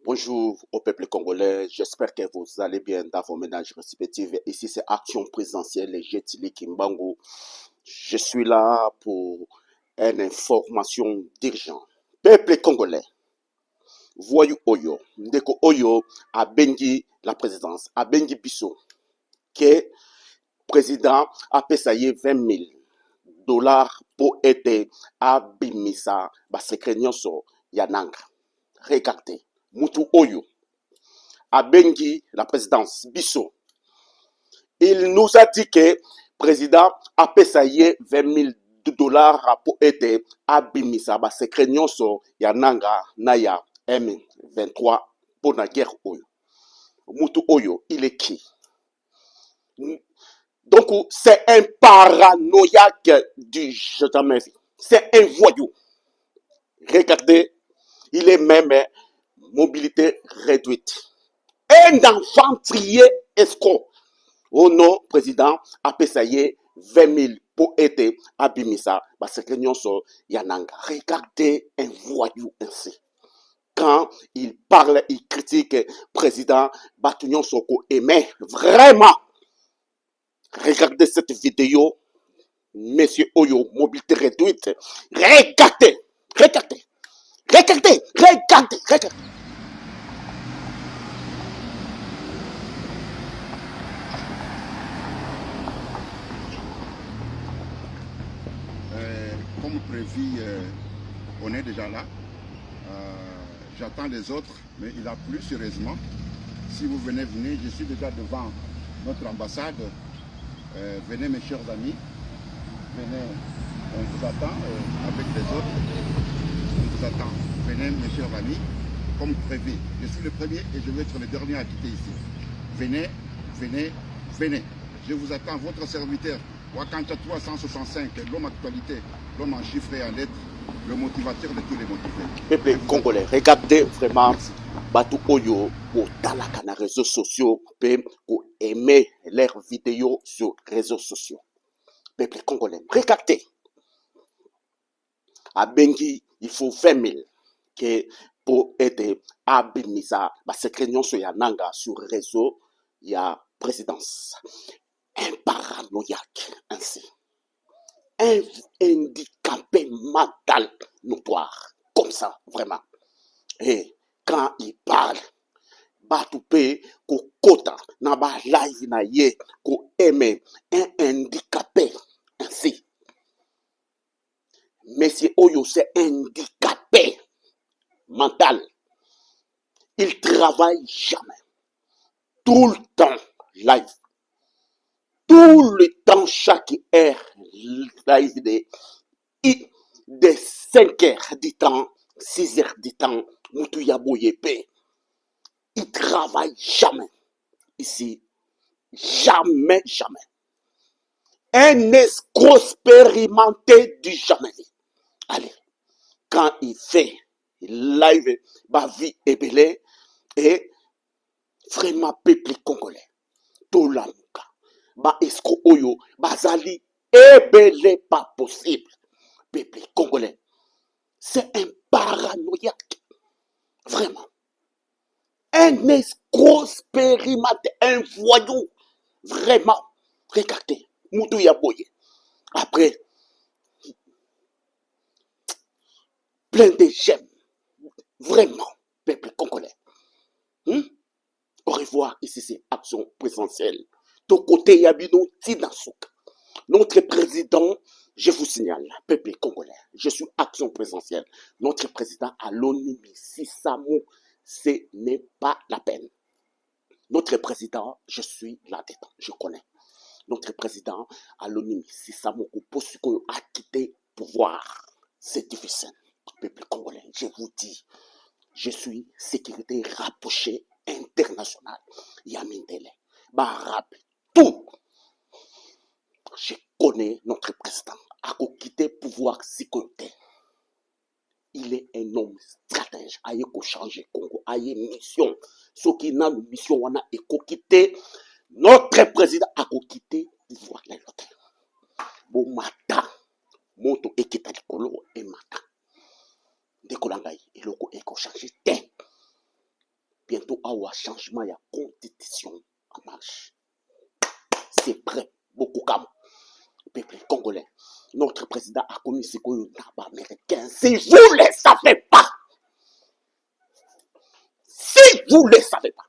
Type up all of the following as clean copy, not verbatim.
Bonjour au peuple congolais, j'espère que vous allez bien dans vos ménages respectifs. Ici c'est Action Présidentielle et Jetili Kimbangu. Je suis là pour une information d'urgence. Peuple congolais, voyou Oyo, Ndeko Oyo a bengi la présidence, a bengi Bisso, que président a payé 20 000 dollars pour être abimisa, secret nyonso yananga. Regardez, Mutu Oyo a bengi la présidence Bisso. Il nous a dit que le président a payé 20 000 dollars pour être abimisa ba secret nyonso ya nanga na ya M23 pour la guerre Oyo. Mutu Oyo, il est qui? Donc c'est un paranoïaque du jamais vu. C'est un voyou. Regardez, il est même mobilité réduite. Un enfant trié escroc. Au nom président a payé 20 000 pour être abimisa parce que nous sommes yananga. Regardez un voyou ainsi. Quand il parle, il critique le président Batunion Soko aimait vraiment. Regardez cette vidéo, monsieur Oyo, mobilité réduite. Regardez, regardez, regardez, regardez, regardez. Comme prévu, on est déjà là. J'attends les autres, mais il a plu sérieusement. Si vous venez, je suis déjà devant notre ambassade. Venez mes chers amis, venez, on vous attend avec les autres. On vous attend. Venez mes chers amis, comme prévu. Je suis le premier et je vais être le dernier à quitter ici. Venez, venez, venez. Je vous attends, votre serviteur. Wakanta 365, l'homme actualité, l'homme en chiffres et en lettres, le motivateur de tous les motivés. Peuple congolais, regardez vraiment Batu Oyo pour dans les réseaux sociaux, pour aimer leurs vidéos sur les réseaux sociaux. Peuple congolais, regardez. À Bengi, il faut 20 000 que pour être abimisa, c'est que nous sommes nanga sur le réseau, il y a présidence. Un paranoïaque ainsi. Un handicapé mental notoire. Comme ça, vraiment. Et quand il parle, Batoupé, ko kota, na ba live na ye, ko aime, un handicapé ainsi. Monsieur Oyo, c'est handicapé mental. Il travaille jamais. Tout le temps live. Tout le temps, chaque heure live de 5 heures du temps, 6 heures du temps, Moutouya Boyepe. Il travaille jamais. Ici, jamais, jamais. Un escroc expérimenté du jamais vu. Allez, quand il fait live, ma vie est belle et vraiment peuple congolais. Tout la muka. Ba escroc oyo, bazali ebele pas possible. Peuple congolais. C'est un paranoïaque. Vraiment. Un escroc expérimenté, un voyou. Vraiment. Regardez. Moutou Yaboye. Après, plein de j'aime. Vraiment. Peuple congolais. Au revoir. Ici, c'est Action Présidentielle. De côté, Yabino Tinasouka. Notre président, je vous signale, peuple congolais, je suis Action Présidentielle. Notre président à l'ONU, Sissamou, ce n'est pas la peine. Notre président, je suis là-dedans, je connais. Notre président à l'ONU, Sissamou, a quitté le pouvoir. C'est difficile. Peuple congolais, je vous dis, je suis sécurité rapprochée internationale. Yamindele, Barab, tout. Je connais notre président. A quitté pouvoir sécurité. Il est un homme stratège. Aïe ko changer Congo. Aïe mission. Ce qui n'a une mission, on a quitté. Notre président a quitté pouvoir l'autre. Bon matin, moto ekita likolo et matin. Dekolangai, eloko eko changer. Bientôt, un changement, il y a constitution en marche. C'est prêt. Beaucoup comme peuple congolais. Notre président a commis ce qu'on a américain. Si vous ne le savez pas, si vous ne le savez pas,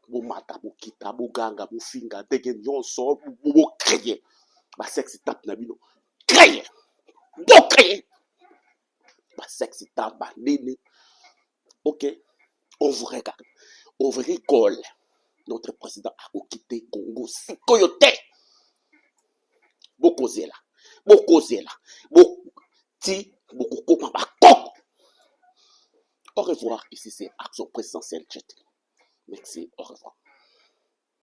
vous mata, vous quittez, vous ganga, vous finga, dégagez, vous créez. Ma sexe tape nabino. Créez. Vous créez. Ma sexe tape nabino. Ok. On vous regarde. On vous rigole. Notre président a quitté Congo. Si Coyote. Beaucoup là. Beaucoup là. Beaucoup. Ti. Beaucoup comme un Au revoir. Ici c'est Action Présidentielle. Merci. Au revoir.